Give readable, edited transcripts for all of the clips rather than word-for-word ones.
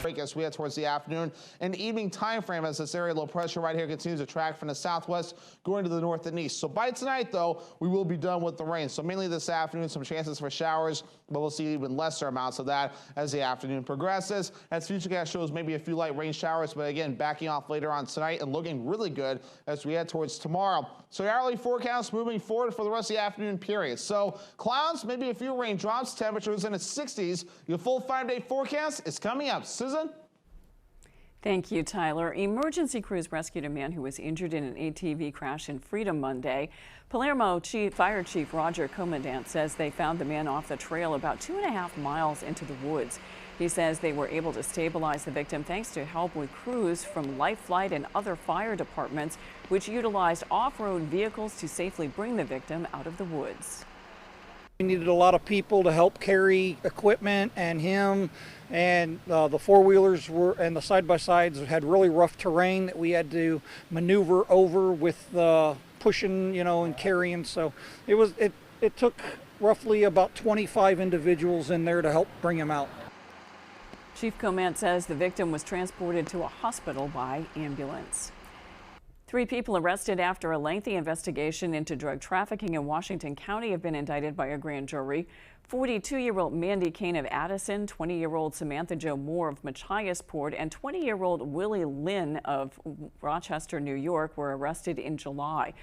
As we head towards the afternoon and evening time frame as this area low pressure right here continues to track from the southwest going to the north and east. So by tonight, though, we will be done with the rain. So mainly this afternoon, some chances for showers, but we'll see even lesser amounts of that as the afternoon progresses. As Futurecast shows, maybe a few light rain showers, but again, backing off later on tonight and looking really good as we head towards tomorrow. So the hourly forecast moving forward for the rest of the afternoon period. So clouds, maybe a few raindrops, temperatures in the 60s. Your full 5-day forecast is coming up. Susan? Thank you, Tyler. Emergency crews rescued a man who was injured in an ATV crash in Freedom Monday. Palermo Fire Chief Roger Commandant says they found the man off the trail about 2.5 miles into the woods. He says they were able to stabilize the victim thanks to help with crews from Life Flight and other fire departments, which utilized off-road vehicles to safely bring the victim out of the woods. We needed a lot of people to help carry equipment and him, and the four-wheelers and the side-by-sides had really rough terrain that we had to maneuver over with pushing, and carrying. So it took roughly about 25 individuals in there to help bring him out. Chief Comant says the victim was transported to a hospital by ambulance. 3 people arrested after a lengthy investigation into drug trafficking in Washington County have been indicted by a grand jury. 42-year-old Mandy Kane of Addison, 20-year-old Samantha Jo Moore of Machiasport, and 20-year-old Willie Lynn of Rochester, New York were arrested in July.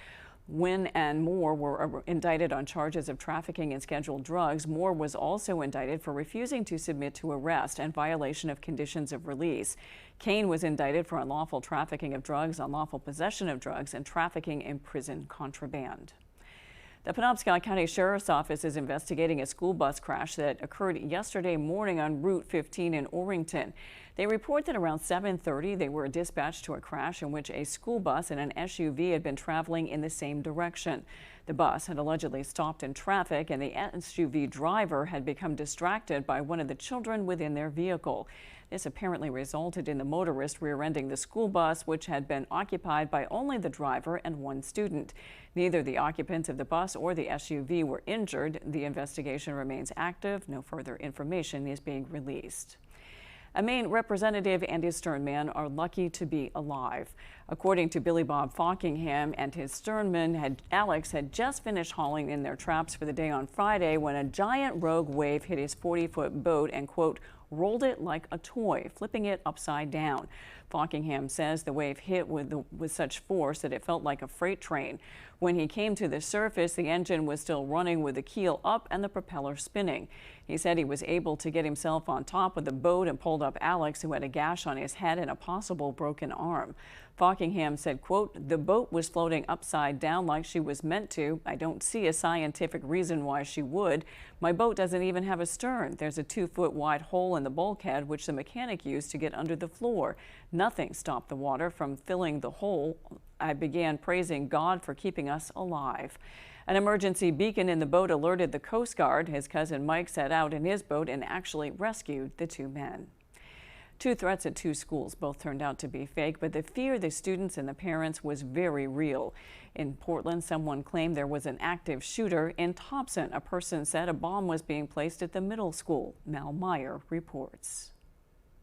Wynn and Moore were indicted on charges of trafficking in scheduled drugs. Moore was also indicted for refusing to submit to arrest and violation of conditions of release. Kane was indicted for unlawful trafficking of drugs, unlawful possession of drugs, and trafficking in prison contraband. The Penobscot County Sheriff's Office is investigating a school bus crash that occurred yesterday morning on Route 15 in Orrington. They report that around 7:30 they were dispatched to a crash in which a school bus and an SUV had been traveling in the same direction. The bus had allegedly stopped in traffic and the SUV driver had become distracted by one of the children within their vehicle. This apparently resulted in the motorist rear-ending the school bus, which had been occupied by only the driver and one student. Neither the occupants of the bus or the SUV were injured. The investigation remains active. No further information is being released. A Maine representative and his sternman are lucky to be alive. According to Billy Bob Falkingham and his sternman, Alex had just finished hauling in their traps for the day on Friday when a giant rogue wave hit his 40-foot boat and, quote, rolled it like a toy, flipping it upside down. Falkingham says the wave hit with such force that it felt like a freight train. When he came to the surface, the engine was still running with the keel up and the propeller spinning. He said he was able to get himself on top of the boat and pulled up Alex, who had a gash on his head and a possible broken arm. Falkingham said, quote, the boat was floating upside down like she was meant to. I don't see a scientific reason why she would. My boat doesn't even have a stern. There's a 2-foot wide hole in the bulkhead, which the mechanic used to get under the floor. Nothing stopped the water from filling the hole. I began praising God for keeping us alive. An emergency beacon in the boat alerted the Coast Guard. His cousin Mike set out in his boat and actually rescued the 2 men. 2 threats at 2 schools both turned out to be fake, but the fear of the students and the parents was very real. In Portland, someone claimed there was an active shooter. In Thompson, a person said a bomb was being placed at the middle school. Mal Meyer reports.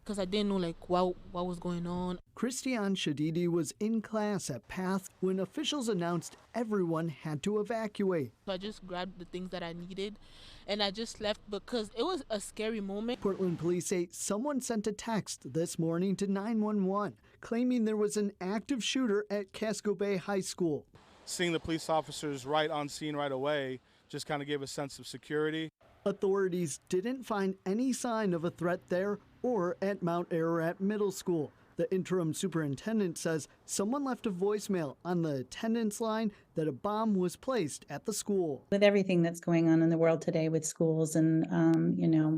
Because I didn't know what was going on. Christian Shadidi was in class at PATH when officials announced everyone had to evacuate. So I just grabbed the things that I needed and I just left because it was a scary moment. Portland police say someone sent a text this morning to 911 claiming there was an active shooter at Casco Bay High School. Seeing the police officers right on scene right away just kind of gave a sense of security. Authorities didn't find any sign of a threat there or at Mount Ararat Middle School. The interim superintendent says someone left a voicemail on the attendance line that a bomb was placed at the school. With everything that's going on in the world today with schools and,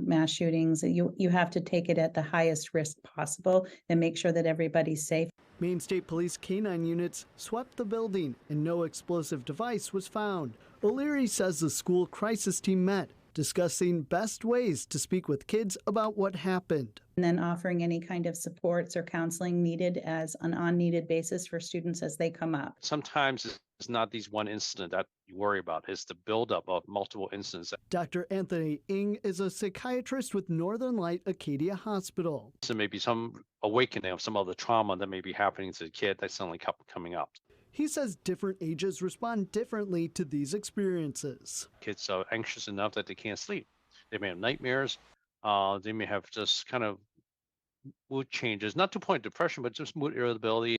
mass shootings, you have to take it at the highest risk possible and make sure that everybody's safe. Maine State Police canine units swept the building and no explosive device was found. O'Leary says the school crisis team met discussing best ways to speak with kids about what happened. And then offering any kind of supports or counseling needed as an on-needed basis for students as they come up. Sometimes it's not these one incident that you worry about. It's the buildup of multiple incidents. Dr. Anthony Ng is a psychiatrist with Northern Light Acadia Hospital. So maybe some awakening of some other trauma that may be happening to the kid that's suddenly coming up. He says different ages respond differently to these experiences. Kids are anxious enough that they can't sleep. They may have nightmares. They may have just kind of mood changes, not to point depression, but just mood irritability.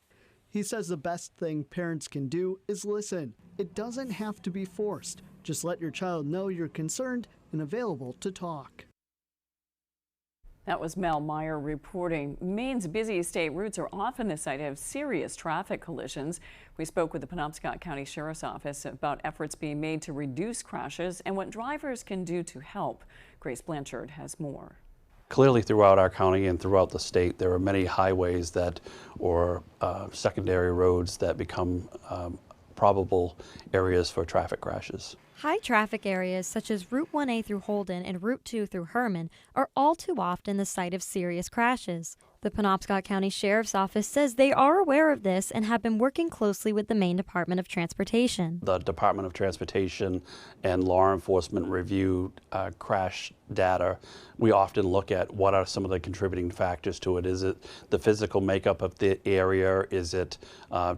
He says the best thing parents can do is listen. It doesn't have to be forced. Just let your child know you're concerned and available to talk. That was Mel Meyer reporting. Maine's busiest state routes are often the site of serious traffic collisions. We spoke with the Penobscot County Sheriff's Office about efforts being made to reduce crashes and what drivers can do to help. Grace Blanchard has more. Clearly throughout our county and throughout the state, there are many highways or secondary roads that become probable areas for traffic crashes. High traffic areas such as Route 1A through Holden and Route 2 through Herman are all too often the site of serious crashes. The Penobscot County Sheriff's Office says they are aware of this and have been working closely with the Maine Department of Transportation. The Department of Transportation and law enforcement review crash data. We often look at what are some of the contributing factors to it. Is it the physical makeup of the area? Is it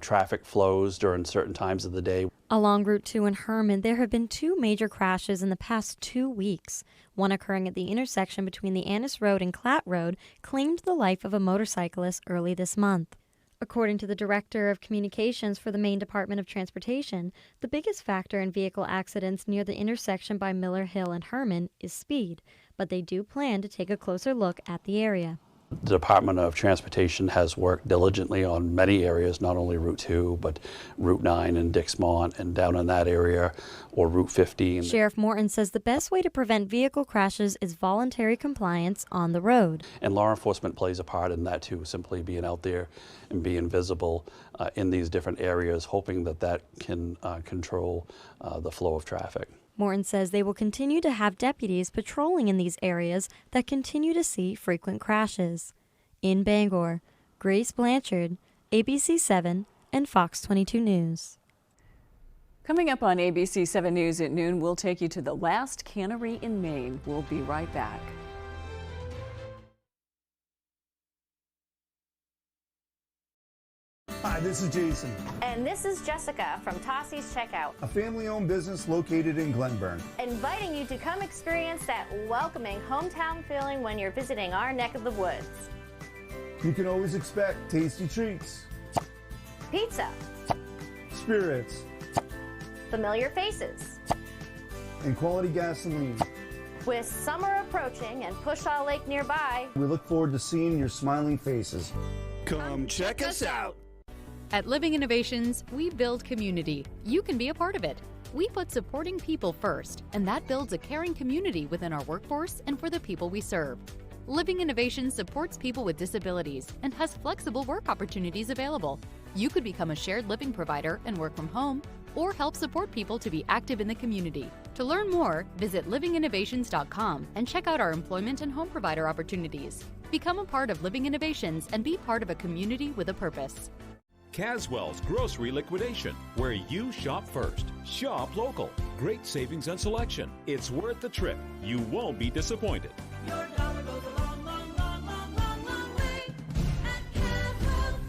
traffic flows during certain times of the day? Along Route 2 in Herman, there have been 2 major crashes in the past 2 weeks. One occurring at the intersection between the Annis Road and Clatt Road claimed the life of a motorcyclist early this month. According to the Director of Communications for the Maine Department of Transportation, the biggest factor in vehicle accidents near the intersection by Miller Hill and Herman is speed, but they do plan to take a closer look at the area. The Department of Transportation has worked diligently on many areas, not only Route 2, but Route 9 and Dixmont and down in that area, or Route 15. Sheriff Morton says the best way to prevent vehicle crashes is voluntary compliance on the road. And law enforcement plays a part in that too, simply being out there and being visible in these different areas, hoping that can control the flow of traffic. Morton says they will continue to have deputies patrolling in these areas that continue to see frequent crashes. In Bangor, Grace Blanchard, ABC 7 and Fox 22 News. Coming up on ABC 7 News at noon, we'll take you to the last cannery in Maine. We'll be right back. Hi, this is Jason. And this is Jessica from Tossie's Checkout, a family-owned business located in Glenburn. Inviting you to come experience that welcoming hometown feeling when you're visiting our neck of the woods. You can always expect tasty treats, Pizza, spirits, familiar faces, and quality gasoline. With summer approaching and Pushaw Lake nearby, we look forward to seeing your smiling faces. Come check us out. At Living Innovations, we build community. You can be a part of it. We put supporting people first, and that builds a caring community within our workforce and for the people we serve. Living Innovations supports people with disabilities and has flexible work opportunities available. You could become a shared living provider and work from home, or help support people to be active in the community. To learn more, visit livinginnovations.com and check out our employment and home provider opportunities. Become a part of Living Innovations and be part of a community with a purpose. Caswell's Grocery Liquidation, where you shop first. Shop local. Great savings and selection. It's worth the trip. You won't be disappointed. Your dollar goes a long, long, long, long, long, long way at Caswell.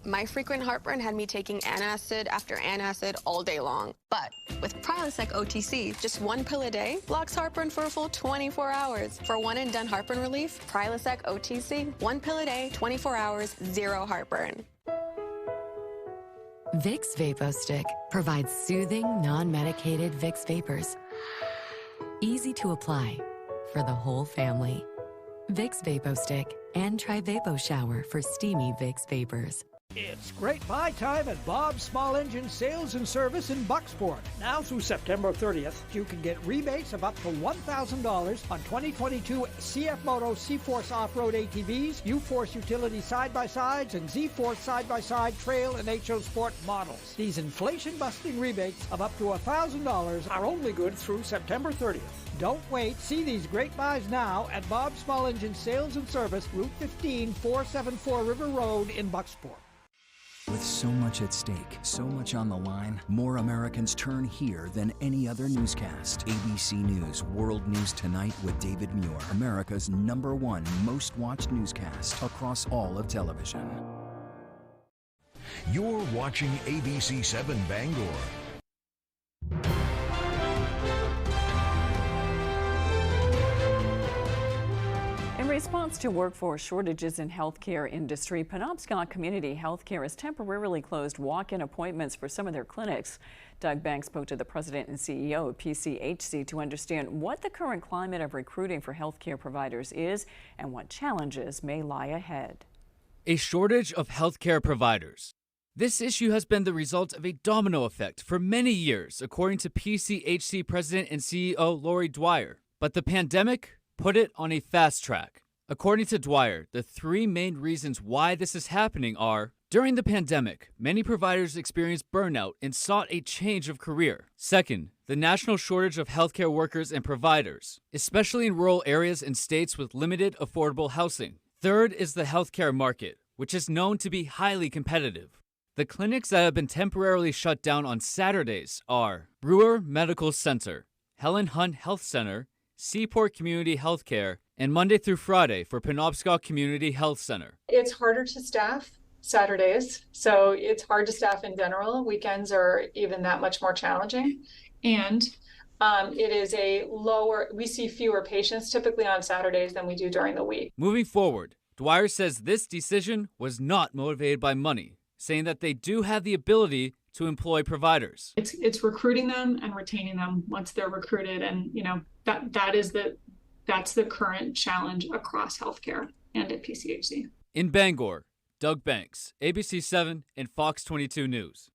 My frequent heartburn had me taking antacid after antacid all day long. But with Prilosec OTC, just 1 pill a day blocks heartburn for a full 24 hours. For one-and-done heartburn relief, Prilosec OTC, 1 pill a day, 24 hours, 0 heartburn. Vicks VapoStick provides soothing, non-medicated Vicks vapors. Easy to apply for the whole family. Vicks VapoStick and try Vapo Shower for steamy Vicks vapors. It's great buy time at Bob's Small Engine Sales and Service in Bucksport. Now through September 30th, you can get rebates of up to $1,000 on 2022 CF Moto C-Force Off-Road ATVs, U-Force Utility Side-by-Sides, and Z-Force Side-by-Side Trail and HO Sport models. These inflation-busting rebates of up to $1,000 are only good through September 30th. Don't wait. See these great buys now at Bob's Small Engine Sales and Service, Route 15, 474 River Road in Bucksport. With so much at stake, so much on the line, more Americans turn here than any other newscast. ABC News World News Tonight with David Muir, America's #1 most watched newscast across all of television. You're watching ABC 7 Bangor. In response to workforce shortages in healthcare industry, Penobscot Community Healthcare has temporarily closed walk-in appointments for some of their clinics. Doug Banks spoke to the president and CEO of PCHC to understand what the current climate of recruiting for healthcare providers is and what challenges may lie ahead. A shortage of healthcare providers. This issue has been the result of a domino effect for many years, according to PCHC President and CEO Lori Dwyer. But the pandemic put it on a fast track. According to Dwyer, the three main reasons why this is happening are: during the pandemic, many providers experienced burnout and sought a change of career. Second, the national shortage of healthcare workers and providers, especially in rural areas and states with limited affordable housing. Third is the healthcare market, which is known to be highly competitive. The clinics that have been temporarily shut down on Saturdays are Brewer Medical Center, Helen Hunt Health Center, Seaport Community Healthcare, and Monday through Friday for Penobscot Community Health Center. It's harder to staff Saturdays, so it's hard to staff in general. Weekends are even that much more challenging. And it is we see fewer patients typically on Saturdays than we do during the week. Moving forward, Dwyer says this decision was not motivated by money, saying that they do have the ability to employ providers. It's recruiting them and retaining them once they're recruited, and that's the current challenge across healthcare and at PCHC. In Bangor, Doug Banks, ABC 7 and Fox 22 News.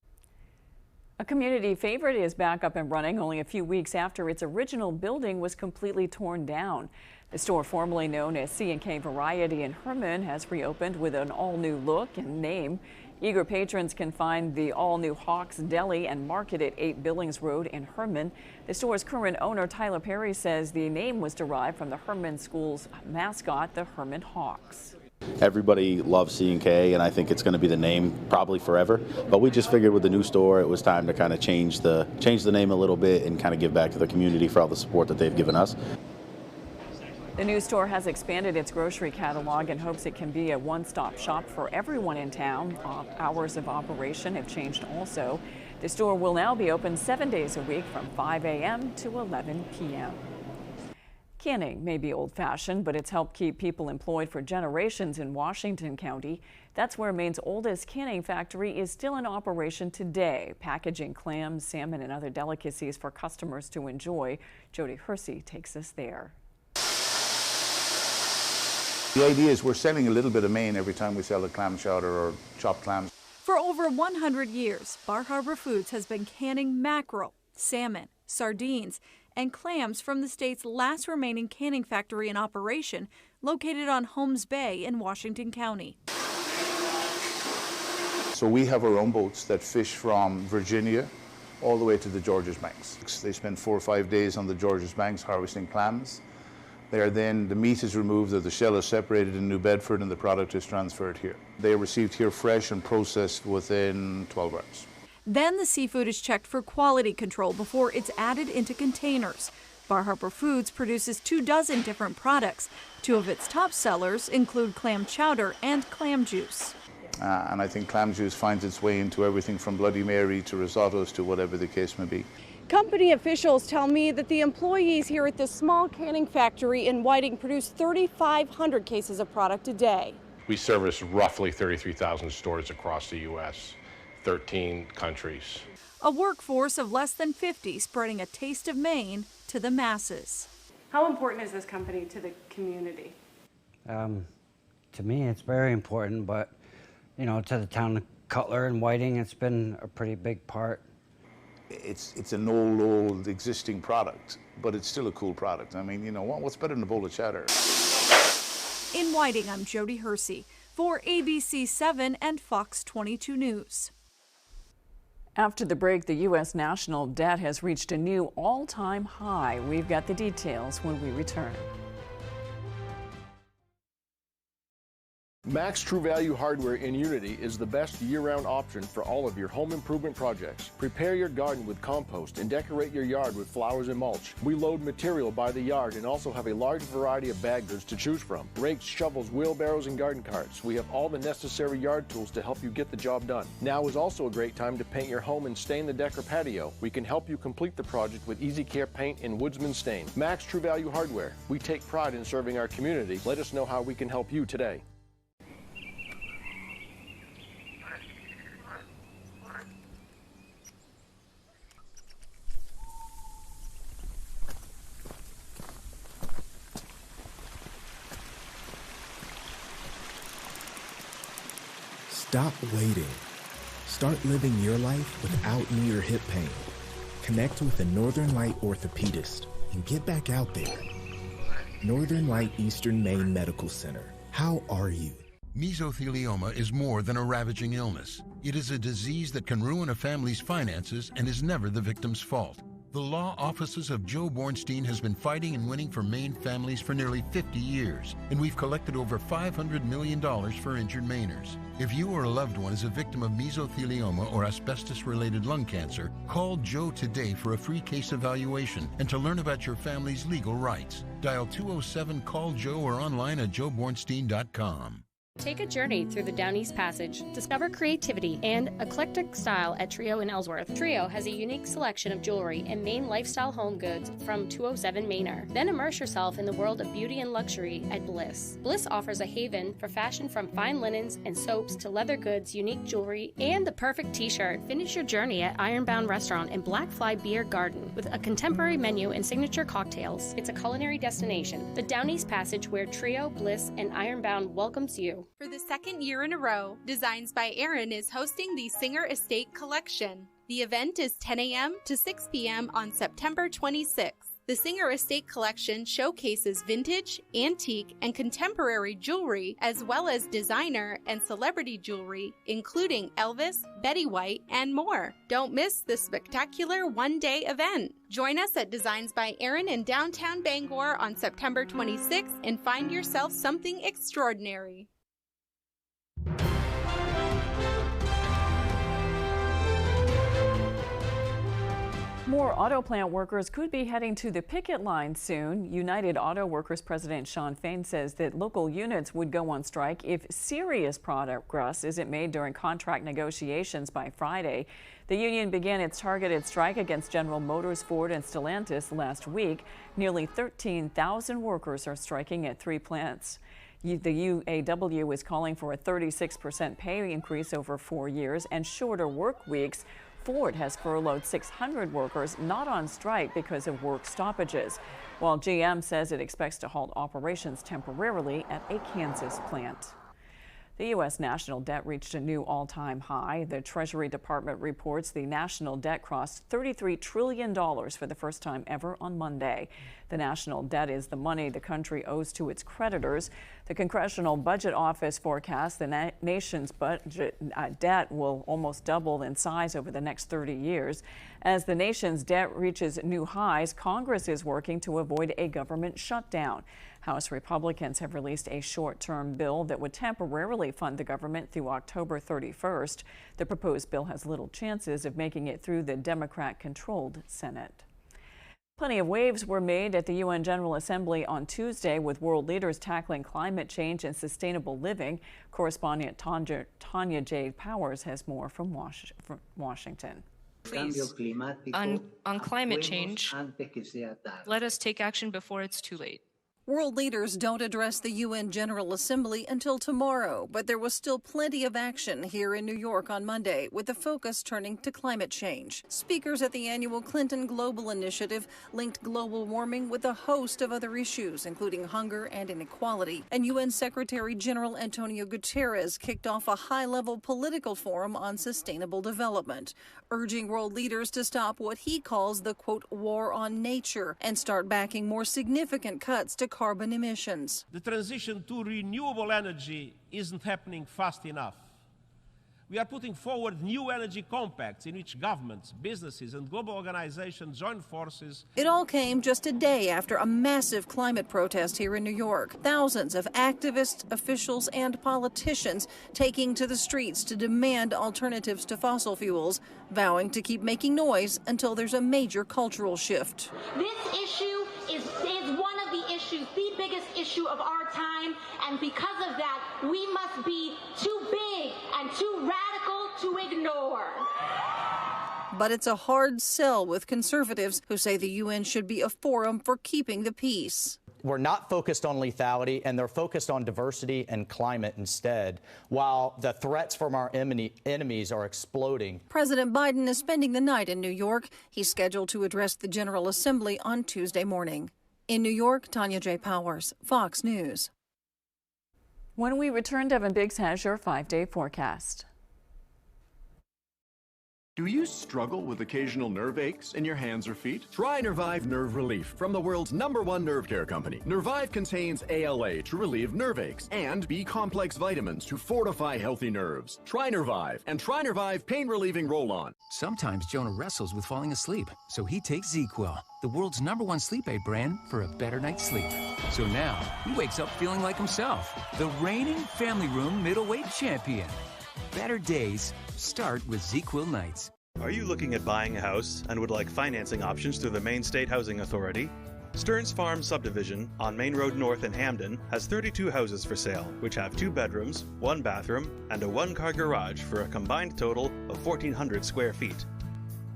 A community favorite is back up and running only a few weeks after its original building was completely torn down. The store formerly known as C&K Variety in Herman has reopened with an all-new look and name. Eager patrons can find the all-new Hawks Deli and Market at 8 Billings Road in Herman. The store's current owner, Tyler Perry, says the name was derived from the Herman School's mascot, the Herman Hawks. Everybody loves C&K, and I think it's going to be the name probably forever. But we just figured with the new store, it was time to kind of change the name a little bit and kind of give back to the community for all the support that they've given us. The new store has expanded its grocery catalog and hopes it can be a one-stop shop for everyone in town. Hours of operation have changed also. The store will now be open 7 days a week from 5 a.m. to 11 p.m. Canning may be old-fashioned, but it's helped keep people employed for generations in Washington County. That's where Maine's oldest canning factory is still in operation today, packaging clams, salmon, and other delicacies for customers to enjoy. Jody Hersey takes us there. The idea is we're selling a little bit of Maine every time we sell a clam chowder or chopped clams. For over 100 years, Bar Harbor Foods has been canning mackerel, salmon, sardines, and clams from the state's last remaining canning factory in operation, located on Holmes Bay in Washington County. So we have our own boats that fish from Virginia all the way to the Georges Banks. They spend 4 or 5 days on the Georges Banks harvesting clams. The meat is removed, or the shell is separated in New Bedford, and the product is transferred here. They are received here fresh and processed within 12 hours. Then the seafood is checked for quality control before it's added into containers. Bar Harbor Foods produces 24 different products. 2 of its top sellers include clam chowder and clam juice. And I think clam juice finds its way into everything from Bloody Mary to risottos to whatever the case may be. Company officials tell me that the employees here at this small canning factory in Whiting produce 3,500 cases of product a day. We service roughly 33,000 stores across the U.S., 13 countries. A workforce of less than 50 spreading a taste of Maine to the masses. How important is this company to the community? To me, it's very important, but to the town of Cutler and Whiting. It's been a pretty big part. It's an old existing product, but it's still a cool product. I mean, what's better than a bowl of cheddar? In Whiting, I'm Jody Hersey for ABC 7 and Fox 22 News. After the break, the U.S. national debt has reached a new all-time high. We've got the details when we return. Max True Value Hardware in Unity is the best year-round option for all of your home improvement projects. Prepare your garden with compost and decorate your yard with flowers and mulch. We load material by the yard and also have a large variety of bag goods to choose from. Rakes, shovels, wheelbarrows, and garden carts. We have all the necessary yard tools to help you get the job done. Now is also a great time to paint your home and stain the deck or patio. We can help you complete the project with Easy Care Paint and Woodsman Stain. Max True Value Hardware. We take pride in serving our community. Let us know how we can help you today. Stop waiting. Start living your life without knee or hip pain. Connect with a Northern Light orthopedist and get back out there. Northern Light Eastern Maine Medical Center. How are you? Mesothelioma is more than a ravaging illness. It is a disease that can ruin a family's finances and is never the victim's fault. The law offices of Joe Bornstein has been fighting and winning for Maine families for nearly 50 years, and we've collected over $500 million for injured Mainers. If you or a loved one is a victim of mesothelioma or asbestos-related lung cancer, call Joe today for a free case evaluation and to learn about your family's legal rights. Dial 207-CALL-JOE or online at joebornstein.com. Take a journey through the Down East Passage. Discover creativity and eclectic style at Trio in Ellsworth. Trio has a unique selection of jewelry and Maine lifestyle home goods from 207 Manor. Then immerse yourself in the world of beauty and luxury at Bliss. Bliss offers a haven for fashion from fine linens and soaps to leather goods, unique jewelry, and the perfect t-shirt. Finish your journey at Ironbound Restaurant and Blackfly Beer Garden with a contemporary menu and signature cocktails. It's a culinary destination. The Down East Passage where Trio, Bliss, and Ironbound welcomes you. For the second year in a row, Designs by Erin is hosting the Singer Estate Collection. The event is 10 a.m. to 6 p.m. on September 26th. The Singer Estate Collection showcases vintage, antique, and contemporary jewelry, as well as designer and celebrity jewelry, including Elvis, Betty White, and more. Don't miss this spectacular one-day event. Join us at Designs by Erin in downtown Bangor on September 26th and find yourself something extraordinary. More auto plant workers could be heading to the picket line soon. United Auto Workers President Shawn Fain says that local units would go on strike if serious progress isn't made during contract negotiations by Friday. The union began its targeted strike against General Motors, Ford, and Stellantis last week. Nearly 13,000 workers are striking at 3 plants. The UAW is calling for a 36% pay increase over 4 years and shorter work weeks. Ford has furloughed 600 workers not on strike because of work stoppages, while GM says it expects to halt operations temporarily at a Kansas plant. The U.S. national debt reached a new all-time high. The Treasury Department reports the national debt crossed $33 trillion for the first time ever on Monday. The national debt is the money the country owes to its creditors. The Congressional Budget Office forecasts the nation's budget debt will almost double in size over the next 30 years. As the nation's debt reaches new highs, Congress is working to avoid a government shutdown. House Republicans have released a short-term bill that would temporarily fund the government through October 31st. The proposed bill has little chances of making it through the Democrat-controlled Senate. Plenty of waves were made at the UN General Assembly on Tuesday, with world leaders tackling climate change and sustainable living. Correspondent Tanya J. Powers has more from Washington. Please, on climate change, let us take action before it's too late. World leaders don't address the UN General Assembly until tomorrow, but there was still plenty of action here in New York on Monday, with the focus turning to climate change. Speakers at the annual Clinton Global Initiative linked global warming with a host of other issues, including hunger and inequality. And UN Secretary General Antonio Guterres kicked off a high-level political forum on sustainable development, urging world leaders to stop what he calls the, quote, war on nature and start backing more significant cuts to carbon emissions. The transition to renewable energy isn't happening fast enough. We are putting forward new energy compacts in which governments, businesses, and global organizations join forces. It all came just a day after a massive climate protest here in New York. Thousands of activists, officials, and politicians taking to the streets to demand alternatives to fossil fuels, vowing to keep making noise until there's a major cultural shift. This issue is one of the issues, the biggest issue of our time, and because of that, we must be too big and too radical to ignore. But it's a hard sell with conservatives who say the UN should be a forum for keeping the peace. We're not focused on lethality, and they're focused on diversity and climate instead, while the threats from our enemies are exploding. President Biden is spending the night in New York. He's scheduled to address the General Assembly on Tuesday morning. In New York, Tanya J. Powers, Fox News. When we return, Devin Biggs has your 5-day forecast. Do you struggle with occasional nerve aches in your hands or feet? Try Nervive Nerve Relief from the world's #1 nerve care company. Nervive contains ALA to relieve nerve aches and B-complex vitamins to fortify healthy nerves. Try Nervive and try Nervive Pain Relieving Roll-On. Sometimes Jonah wrestles with falling asleep, so he takes ZzzQuil, the world's #1 sleep aid brand, for a better night's sleep. So now he wakes up feeling like himself, the reigning Family Room middleweight champion. Better days start with ZzzQuil nights. Are you looking at buying a house and would like financing options through the Maine State Housing Authority? Stearns Farm Subdivision on Main Road North in Hamden has 32 houses for sale, which have 2 bedrooms, 1 bathroom, and a 1-car garage for a combined total of 1,400 square feet.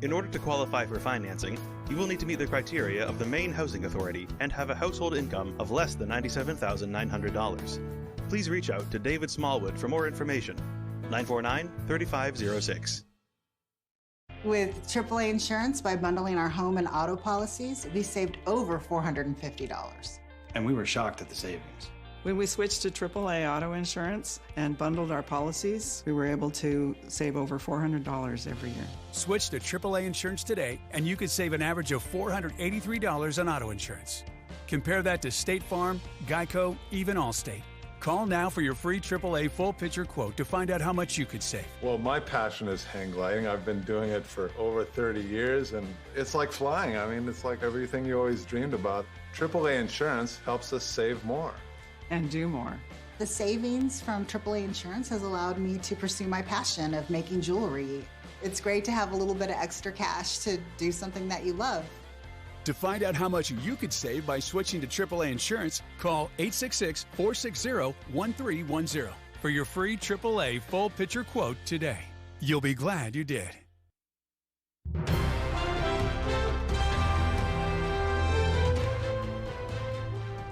In order to qualify for financing, you will need to meet the criteria of the Maine Housing Authority and have a household income of less than $97,900. Please reach out to David Smallwood for more information. 949-3506. With AAA Insurance, by bundling our home and auto policies, we saved over $450. And we were shocked at the savings. When we switched to AAA auto insurance and bundled our policies, we were able to save over $400 every year. Switch to AAA insurance today, and you could save an average of $483 on auto insurance. Compare that to State Farm, Geico, even Allstate. Call now for your free AAA full picture quote to find out how much you could save. Well, my passion is hang gliding. I've been doing it for over 30 years, and it's like flying. I mean, it's like everything you always dreamed about. AAA insurance helps us save more. And do more. The savings from AAA Insurance has allowed me to pursue my passion of making jewelry. It's great to have a little bit of extra cash to do something that you love. To find out how much you could save by switching to AAA insurance, call 866-460-1310 for your free AAA full picture quote today. You'll be glad you did.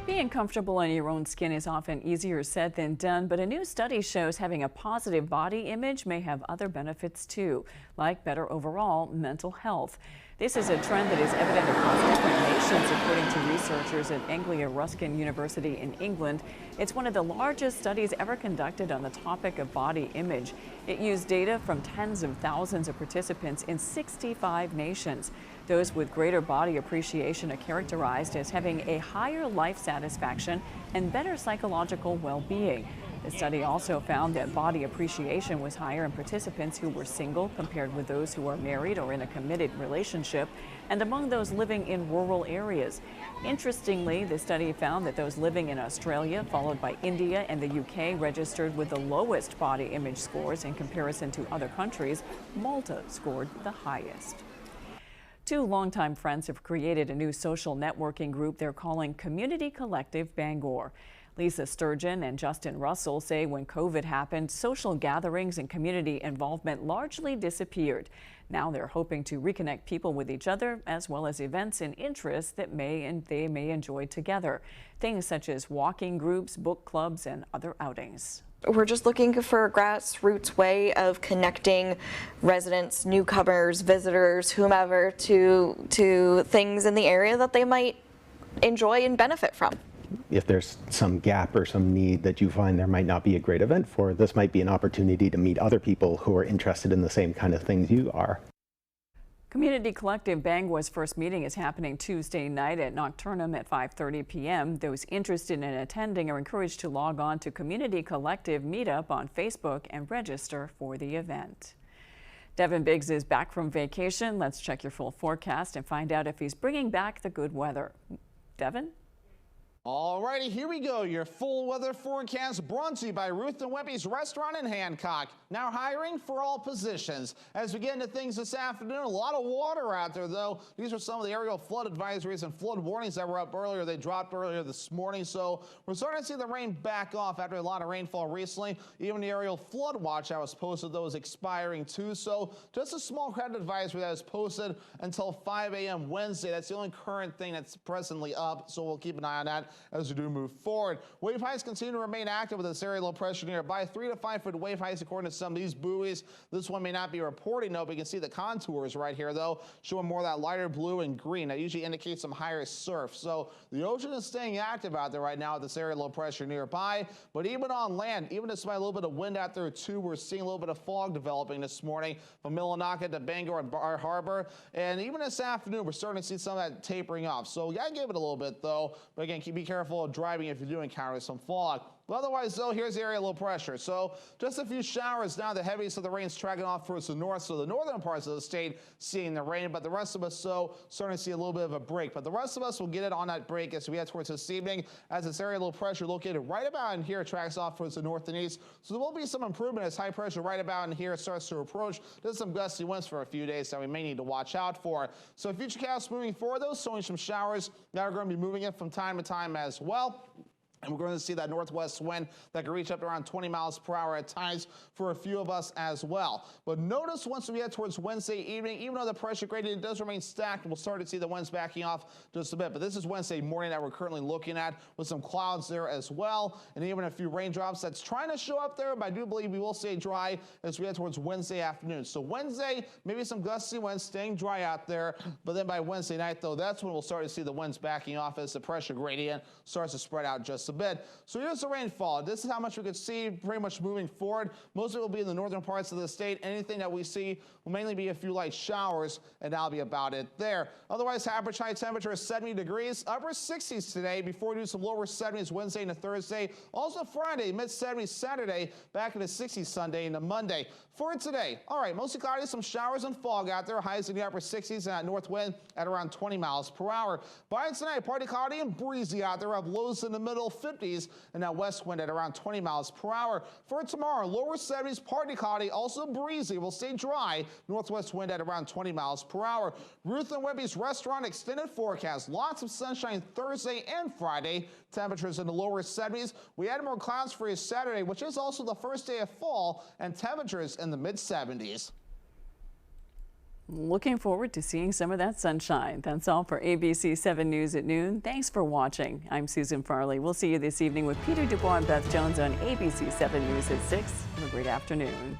Being comfortable in your own skin is often easier said than done, but a new study shows having a positive body image may have other benefits too, like better overall mental health. This is a trend that is evident across different nations, according to researchers at Anglia Ruskin University in England. It's one of the largest studies ever conducted on the topic of body image. It used data from tens of thousands of participants in 65 nations. Those with greater body appreciation are characterized as having a higher life satisfaction and better psychological well-being. The study also found that body appreciation was higher in participants who were single compared with those who are married or in a committed relationship, and among those living in rural areas. Interestingly, the study found that those living in Australia, followed by India and the UK, registered with the lowest body image scores in comparison to other countries. Malta scored the highest. 2 longtime friends have created a new social networking group they're calling Community Collective Bangor. Lisa Sturgeon and Justin Russell say when COVID happened, social gatherings and community involvement largely disappeared. Now they're hoping to reconnect people with each other, as well as events and interests that they may enjoy together. Things such as walking groups, book clubs, and other outings. We're just looking for a grassroots way of connecting residents, newcomers, visitors, whomever to things in the area that they might enjoy and benefit from. If there's some gap or some need that you find there might not be a great event for, this might be an opportunity to meet other people who are interested in the same kind of things you are. Community Collective Bangor's first meeting is happening Tuesday night at Nocturnum at 5:30 p.m. Those interested in attending are encouraged to log on to Community Collective Meetup on Facebook and register for the event. Devin Biggs is back from vacation. Let's check your full forecast and find out if he's bringing back the good weather. Devin? All righty, here we go. Your full weather forecast brought to you by Ruth and Webby's Restaurant in Hancock. Now hiring for all positions. As we get into things this afternoon, a lot of water out there, though. These are some of the aerial flood advisories and flood warnings that were up earlier. They dropped earlier this morning, so we're starting to see the rain back off after a lot of rainfall recently. Even the aerial flood watch that was posted, though, is expiring too. So just a small credit advisory that is posted until 5 a.m. Wednesday. That's the only current thing that's presently up, so we'll keep an eye on that as we do move forward. Wave heights continue to remain active with this area low pressure nearby. 3 to 5 foot wave heights according to some of these buoys. This one may not be reporting, though, but you can see the contours right here, though, showing more of that lighter blue and green. That usually indicates some higher surf. So the ocean is staying active out there right now with this area low pressure nearby. But even on land, even despite a little bit of wind out there, too, we're seeing a little bit of fog developing this morning from Millinocket to Bangor and Bar Harbor. And even this afternoon, we're starting to see some of that tapering off. So you got to give it a little bit, though. But again, be careful of driving if you do encounter some fog. But otherwise, though, here's the area low pressure. So just a few showers now. The heaviest of the rain's tracking off towards the north. So the northern parts of the state seeing the rain, but the rest of us starting to see a little bit of a break. But the rest of us will get it on that break as we head towards this evening, as this area low pressure located right about in here tracks off towards the north and east. So there will be some improvement as high pressure right about in here starts to approach. There's some gusty winds for a few days that we may need to watch out for. So future casts moving forward, though, showing some showers that are going to be moving in from time to time as well. And we're going to see that northwest wind that can reach up to around 20 miles per hour at times for a few of us as well. But notice once we head towards Wednesday evening, even though the pressure gradient does remain stacked, we'll start to see the winds backing off just a bit. But this is Wednesday morning that we're currently looking at with some clouds there as well. And even a few raindrops that's trying to show up there. But I do believe we will stay dry as we head towards Wednesday afternoon. So Wednesday, maybe some gusty winds staying dry out there. But then by Wednesday night, though, that's when we'll start to see the winds backing off as the pressure gradient starts to spread out just a bit. So here's the rainfall. This is how much we could see pretty much moving forward. Most of it will be in the northern parts of the state. Anything that we see will mainly be a few light showers, and that'll be about it there. Otherwise, average high temperature is 70 degrees, upper 60s today before we do some lower 70s Wednesday into Thursday. Also Friday, mid-70s Saturday, back in the 60s Sunday into Monday. For today, all right, mostly cloudy, some showers and fog out there. Highs in the upper 60s and that north wind at around 20 miles per hour. By tonight, partly cloudy and breezy out there. Have lows in the middle 50s and that west wind at around 20 miles per hour. For tomorrow, lower 70s, partly cloudy, also breezy. Will stay dry. Northwest wind at around 20 miles per hour. Ruth and Webby's Restaurant extended forecast. Lots of sunshine Thursday and Friday. Temperatures in the lower 70s. We add more clouds for you Saturday, which is also the first day of fall, and temperatures in the mid-70s. Looking forward to seeing some of that sunshine. That's all for ABC 7 News at noon. Thanks for watching. I'm Susan Farley. We'll see you this evening with Peter Dubois and Beth Jones on ABC 7 News at 6. Have a great afternoon.